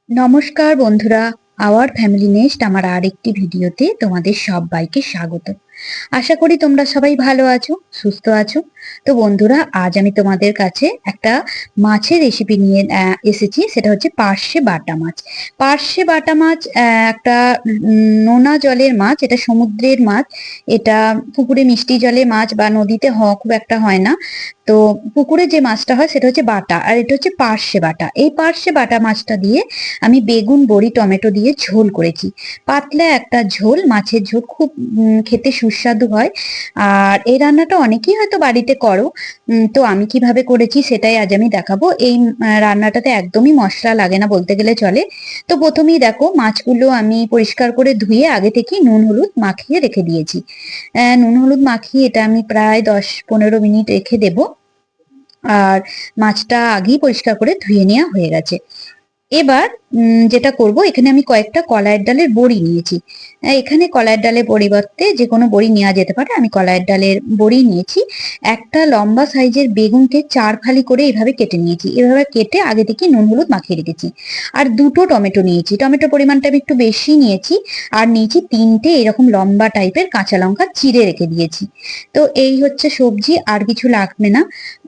নমস্কার বন্ধুরা, our family nest আমার আরেকটি ভিডিওতে তোমাদের সবাইকে স্বাগত। আশা করি তোমরা সবাই ভালো আছো, সুস্থ আছো। তো বন্ধুরা, আজ আমি তোমাদের কাছে একটা মাছের রেসিপি নিয়ে এসেছি। সেটা হচ্ছে পার্শে বাটা মাছ। পার্শে বাটা মাছ একটা নোনা জলের মাছ। এটা সমুদ্রের মাছ। এটা পুকুরে মিষ্টি জলে মাছ বা নদীতে খুব একটা হয় না। তো পুকুরে যে মাছটা হয় সেটা হচ্ছে বাটা, আর এটা হচ্ছে পার্শে বাটা। এই পার্শে বাটা মাছটা দিয়ে আমি বেগুন, বড়ি, টমেটো দিয়ে ঝোল করেছি। পাতলা একটা ঝোল, মাছের ঝোল, খুব খেতে সুস্বাদু হয়। আর এই রান্নাটা অনেকেই হয়তো বাড়িতে করো। তো আমি কিভাবে করেছি সেটাই আজ আমি দেখাবো। এই রান্নাটাতে একদমই মশলা লাগে না বলতে গেলে চলে। তো প্রথমেই দেখো, মাছগুলো আমি পরিষ্কার করে ধুয়ে আগে থেকে নুন হলুদ মাখিয়ে রেখে দিয়েছি। নুন হলুদ মাখিয়ে এটা আমি প্রায় 10-15 মিনিট রেখে দেবো। আর মাছটা আগেই পরিষ্কার করে ধুয়ে নেওয়া হয়ে গেছে। এবার যেটা করব, এখানে আমি কয়েকটা কলাইয়ের ডালের বড়ি নিয়েছি। এখানে কলাইয়ের ডালের পরিবর্তে যে কোনো বড়ি নেওয়া যেতে পারে, আমি কলাইয়ের ডালের বড়ি নিয়েছি। একটা লম্বা সাইজের বেগুনকে 4 ফালি করে এভাবে কেটে নিয়েছি। এভাবে কেটে আগে থেকে নুন হলুদ মাখিয়ে রেখেছি। আর দুটো টমেটো নিয়েছি, টমেটোর পরিমাণটা আমি একটু বেশি নিয়েছি। আর নিয়েছি 3টে এরকম লম্বা টাইপের কাঁচা লঙ্কা, চিড়ে রেখে দিয়েছি। তো এই হচ্ছে সবজি, আর কিছু লাগবে না।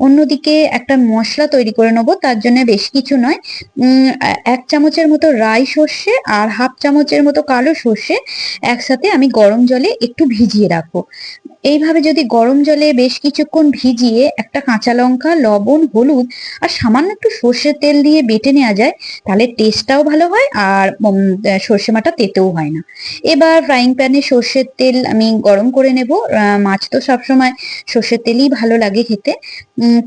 অন্যদিকে একটা মশলা তৈরি করে নেবো, তার জন্য বেশি কিছু নয়। 1 চামচের মতো রাই সর্ষে আর হাফ চামচের মতো কালো সর্ষে একসাথে আমি গরম জলে একটু ভিজিয়ে রাখবো। এইভাবে যদি গরম জলে বেশ কিছুক্ষণ ভিজিয়ে একটা কাঁচা লঙ্কা, লবণ, হলুদ আর সামান্য একটু সর্ষের তেল দিয়ে বেটে নেওয়া যায়, তাহলে টেস্টটাও ভালো হয় আর সর্ষে বাটা তেতেও হয় না। এবার ফ্রাইং প্যানে সর্ষের তেল আমি গরম করে নেব। মাছ তো সবসময় সর্ষের তেলই ভালো লাগে খেতে।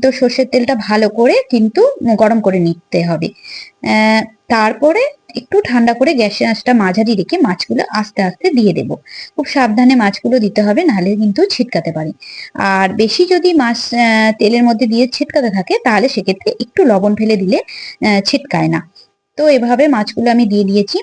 তো সর্ষের তেলটা ভালো করে কিন্তু গরম করে নিতে হবে। তারপরে একটু ঠান্ডা করে গ্যাসের আঁচটা মাঝারি রেখে মাছগুলো আস্তে আস্তে দিয়ে দেব। খুব সাবধানে মাছগুলো দিতে হবে, নাহলে কিন্তু ছিটকাতে পারে। আর বেশি যদি মাছ তেলের মধ্যে দিয়ে ছিটকাতে থাকে, তাহলে সেক্ষেত্রে একটু লবণ ফেলে দিলে ছিটকায় না। তো এভাবে মাছগুলো আমি দিয়ে দিয়েছি।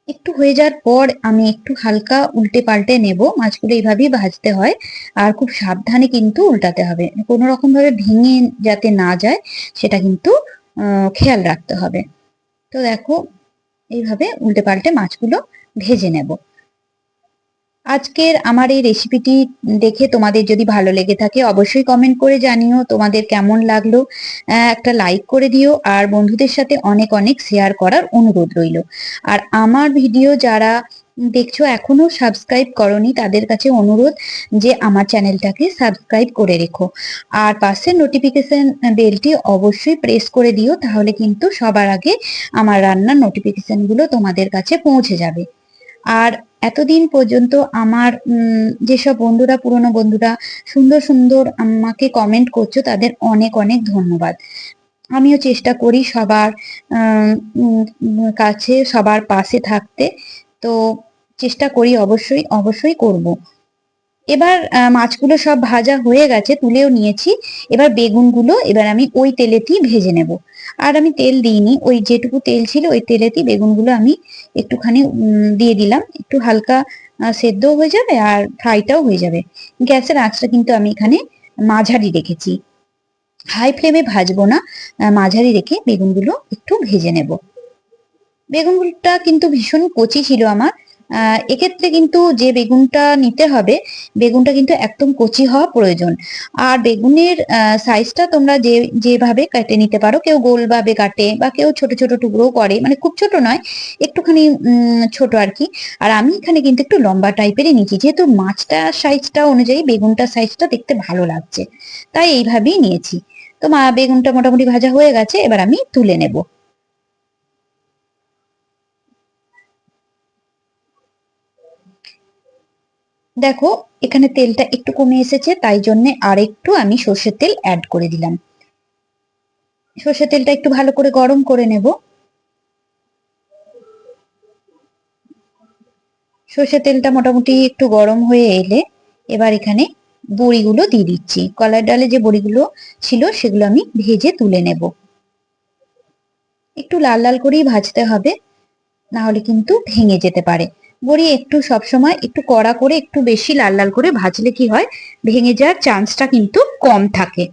একটু হয়ে যাওয়ার পর আমি একটু হালকা উল্টে পাল্টে নেব। মাছগুলো এইভাবেই ভাজতে হয়। আর খুব সাবধানে কিন্তু উল্টাতে হবে, কোনো রকম ভাবে ভেঙে যাতে না যায়, সেটা কিন্তু খেয়াল রাখতে হবে। তো দেখো, এইভাবে উল্টে পাল্টে মাছগুলো ভেজে নেব। আজকের আমার এই রেসিপিটি দেখে তোমাদের যদি ভালো লেগে থাকে, অবশ্যই কমেন্ট করে জানিও তোমাদের কেমন লাগলো। একটা লাইক করে দিও, আর বন্ধুদের সাথে অনেক অনেক শেয়ার করার অনুরোধ রইল। আর আমার ভিডিও যারা দেখছো এখনো সাবস্ক্রাইব করনি, তাদের কাছে অনুরোধ যে আমার চ্যানেলটাকে সাবস্ক্রাইব করে রেখো। আর পাশের নোটিফিকেশন বেলটি অবশ্যই প্রেস করে দিও, তাহলে কিন্তু সবার আগে আমার রান্নার নোটিফিকেশন গুলো তোমাদের কাছে পৌঁছে যাবে। আর এতদিন পর্যন্ত আমার যেসব বন্ধুরা, পুরনো বন্ধুরা সুন্দর সুন্দর আমাকে কমেন্ট করছো, তাদের অনেক অনেক ধন্যবাদ। আমিও চেষ্টা করি সবার কাছে, সবার পাশে থাকতে। তো চেষ্টা করি, অবশ্যই অবশ্যই করব। এবার মাছগুলো সব ভাজা হয়ে গেছে, তুলেও নিয়েছি। এবার বেগুনগুলো এবার আমি ওই তেলেতেই ভেজে নেব। আর আমি তেল দিইনি, ওই যেটুকু তেল ছিল ওই তেলেতেই বেগুনগুলো আমি একটুখানি দিয়ে দিলাম। একটু হালকা সেদ্ধও হয়ে যাবে আর ফ্রাইটাও হয়ে যাবে। গ্যাসের আঁচটা কিন্তু আমি এখানে মাঝারি রেখেছি, হাই ফ্লেমে ভাজবো না। মাঝারি রেখে বেগুনগুলো একটু ভেজে নেব। বেগুনটা কিন্তু ভীষণ কচি ছিল আমার। এক্ষেত্রে কিন্তু যে বেগুনটা নিতে হবে, বেগুনটা কিন্তু একদম কচি হওয়া প্রয়োজন। আর বেগুনের সাইজটা তোমরা যেভাবে কেটে নিতে পারো, কেউ গোল ভাবে কাটে বা কেউ ছোট ছোট টুকরো করে, মানে খুব ছোট নয়, একটুখানি ছোট আর কি। আর আমি এখানে কিন্তু একটু লম্বা টাইপেরই নিয়েছি, যেহেতু মাছটা সাইজটা অনুযায়ী বেগুনটা সাইজটা দেখতে ভালো লাগছে, তাই এইভাবেই নিয়েছি। তো বেগুনটা মোটামুটি ভাজা হয়ে গেছে, এবার আমি তুলে নেব। দেখো, এখানে তেলটা একটু কমে এসেছে, তাই জন্য আর একটু আমি সর্ষের তেল অ্যাড করে দিলাম। সর্ষের তেলটা একটু ভালো করে গরম করে নেব। সর্ষের তেলটা মোটামুটি একটু গরম হয়ে এলে এবার এখানে বড়িগুলো দিয়ে দিচ্ছি। কলার ডালে যে বড়িগুলো ছিল সেগুলো আমি ভেজে তুলে নেব। একটু লাল লাল করেই ভাজতে হবে, না হলে কিন্তু ভেঙে যেতে পারে। বড়ি একটু সবসময় একটু কড়া করে একটু বেশি লাল লাল করে ভাজলে কি হয়, ভেঙে যাওয়ার চান্সটা কিন্তু কম থাকে।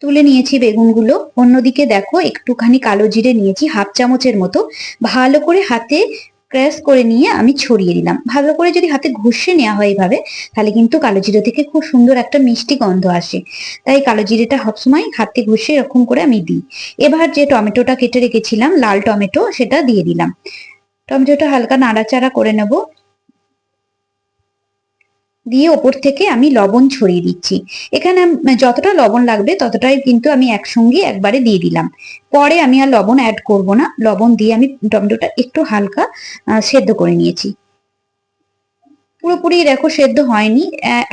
তুলে নিয়েছি বেগুনগুলো। অন্যদিকে দেখো একটুখানি কালো জিরে নিয়েছি হাফ চামচের মতো, ভালো করে হাতে ক্র্যাশ করে নিয়ে আমি ছড়িয়ে দিলাম। ভালো করে যদি হাতে ঘষে নেওয়া হয় এইভাবে, তাহলে কিন্তু কালো জিরে থেকে খুব সুন্দর একটা মিষ্টি গন্ধ আসে। তাই কালো জিরেটা সবসময় হাতে ঘষে এরকম করে আমি দিই। এবার যে টমেটোটা কেটে রেখেছিলাম, লাল টমেটো, সেটা দিয়ে দিলাম। টমেটোটা হালকা নাড়াচাড়া করে নেব, দিয়ে ওপর থেকে আমি লবণ ছড়িয়ে দিচ্ছি। এখানে যতটা লবণ লাগবে ততটাই কিন্তু আমি একসঙ্গে একবারে দিয়ে দিলাম। পরে আমি আর লবণ অ্যাড করব না। লবণ দিয়ে আমি টমেটোটা একটু হালকা সেদ্ধ করে নিয়েছি। পুরোপুরি দেখো সেদ্ধ হয়নি,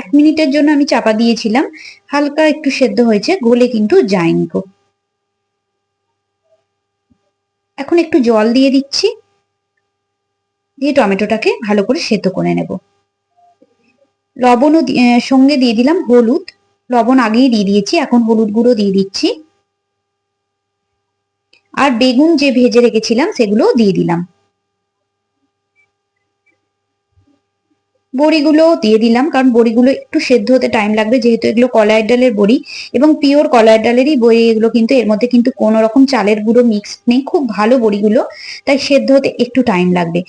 1 মিনিটের জন্য আমি চাপা দিয়েছিলাম, হালকা একটু সেদ্ধ হয়েছে, গলে কিন্তু যায়নি গো। এখন একটু জল দিয়ে দিচ্ছি, দিয়ে টমেটোটাকে ভালো করে সেদ্ধ করে নেব। লবণও সঙ্গে দিয়ে দিলাম হলুদ। লবণ আগেই দিয়ে দিয়েছি, এখন হলুদ গুঁড়ো দিয়ে দিচ্ছি। আর বেগুন যে ভেজে রেখেছিলাম সেগুলো দিয়ে দিলাম। বড়িগুলো দিয়ে দিলাম, কারণ বড়িগুলো একটু সেদ্ধ হতে টাইম লাগবে, যেহেতু এগুলো কলাইয়ের ডালের বড়ি এবং পিওর কলাইয়ের ডালেরই বড়ি এগুলো, কিন্তু এর মধ্যে কিন্তু কোনো রকম চালের গুঁড়ো মিক্স নেই, খুব ভালো বড়িগুলো, তাই সেদ্ধ হতে একটু টাইম লাগবে।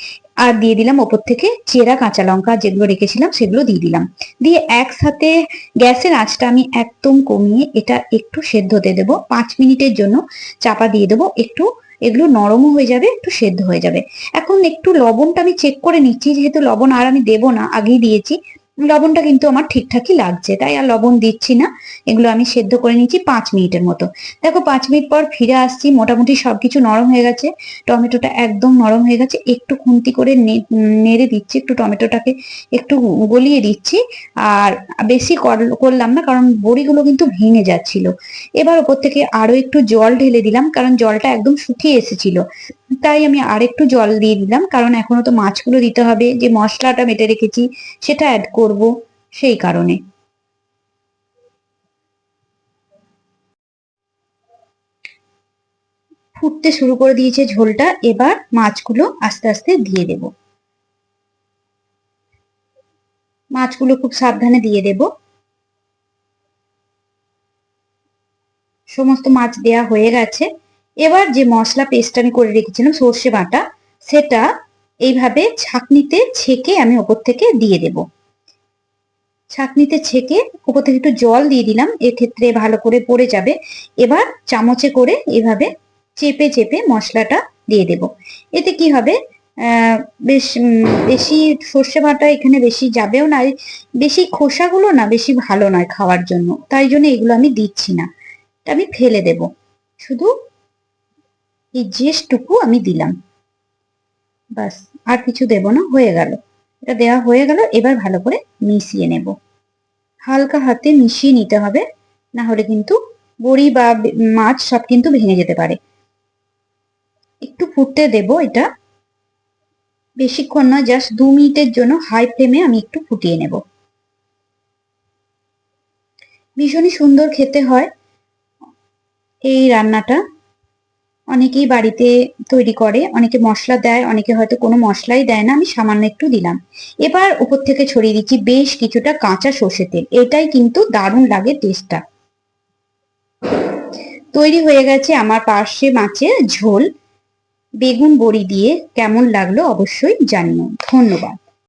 আর দিয়ে দিলাম ওপর থেকে চেরা কাঁচা লঙ্কা যেগুলো রেখেছিলাম সেগুলো দিয়ে দিলাম। দিয়ে একসাথে গ্যাসের আঁচটা আমি একদম কমিয়ে এটা একটু সেদ্ধ হতে দেবো। 5 মিনিটের জন্য চাপা দিয়ে দেবো, একটু এগুলো নরমও হয়ে যাবে, একটু সেদ্ধ হয়ে যাবে। এখন একটু লবণটা আমি চেক করে নিচ্ছি, যেহেতু লবণ আর আমি দেবো না, আগেই দিয়েছি। লবণটা কিন্তু আমার ঠিকঠাকই লাগছে, তাই আর লবণ দিচ্ছি না। এগুলো আমি সেদ্ধ করে নিচ্ছি 5 মিনিটের মতো। দেখো 5 মিনিট পর ফিরে আসছি, মোটামুটি সবকিছু নরম হয়ে গেছে, টমেটোটা একদম নরম হয়ে গেছে। একটু খুন্তি করে নেড়ে দিচ্ছি, একটু টমেটোটাকে একটু গলিয়ে দিচ্ছি। আর বেশি করলাম না, কারণ বড়িগুলো কিন্তু ভেঙে যাচ্ছিল। এবার ওপর থেকে আরো একটু জল ঢেলে দিলাম, কারণ জলটা একদম শুকিয়ে এসেছিল। তাই আমি আরেকটু জল দিয়ে দিলাম, কারণ এখনো তো মাছগুলো দিতে হবে, যে মশলাটা বেটে রেখেছি সেটা অ্যাড করব, সেই কারণে। ফুটতে শুরু করে দিয়েছে ঝোলটা, এবার মাছগুলো আস্তে আস্তে দিয়ে দেব। মাছগুলো খুব সাবধানে দিয়ে দেব। সমস্ত মাছ দেয়া হয়ে গেছে। এবার যে মশলা পেস্ট আমি করে রেখেছিলাম সর্ষে বাটা, সেটা এইভাবে ছাঁকনিতে ছেঁকে আমি ওপর থেকে দিয়ে দেব। ছাঁকনিতে ছেঁকে ওপর থেকে একটু জল দিয়ে দিলাম, এক্ষেত্রে ভালো করে পড়ে যাবে। এবার চামচে করে এভাবে চেপে চেপে মশলাটা দিয়ে দেব। এতে কি হবে, বেশ বেশি সর্ষে বাটা এখানে বেশি যাবেও না, বেশি খোসাগুলো না বেশি ভালো নয় খাওয়ার জন্য, তাই জন্য এগুলো আমি দিচ্ছি না, আমি ফেলে দেব। শুধু এই জেস্টটুকু আমি দিলাম, বাস, আর কিছু দেব না। হয়ে গেল, এটা দেওয়া হয়ে গেল। এবার ভালো করে মিশিয়ে নেব, হালকা হাতে মিশিয়ে নিতে হবে, না হলে কিন্তু বড়ি বা মাছ সব কিন্তু ভেঙে যেতে পারে। একটু ফুটতে দেব এটা, বেশিক্ষণ নয়, জাস্ট 2 মিনিটের জন্য হাই ফ্লেমে আমি একটু ফুটিয়ে নেব। ভীষণই সুন্দর খেতে হয় এই রান্নাটা। অনেকেই বাড়িতে তৈরি করে, অনেকে মশলা দেয়, অনেকে হয়তো কোনো মশলাই দেয় না, আমি সামান্য একটু দিলাম। এবার উপর থেকে ছড়িয়ে দিচ্ছি বেশ কিছুটা কাঁচা সর্ষের তেল, এটাই কিন্তু দারুণ লাগে টেস্টটা। তৈরি হয়ে গেছে আমার পার্শে মাছের ঝোল বেগুন বড়ি দিয়ে। কেমন লাগলো অবশ্যই জানিও। ধন্যবাদ।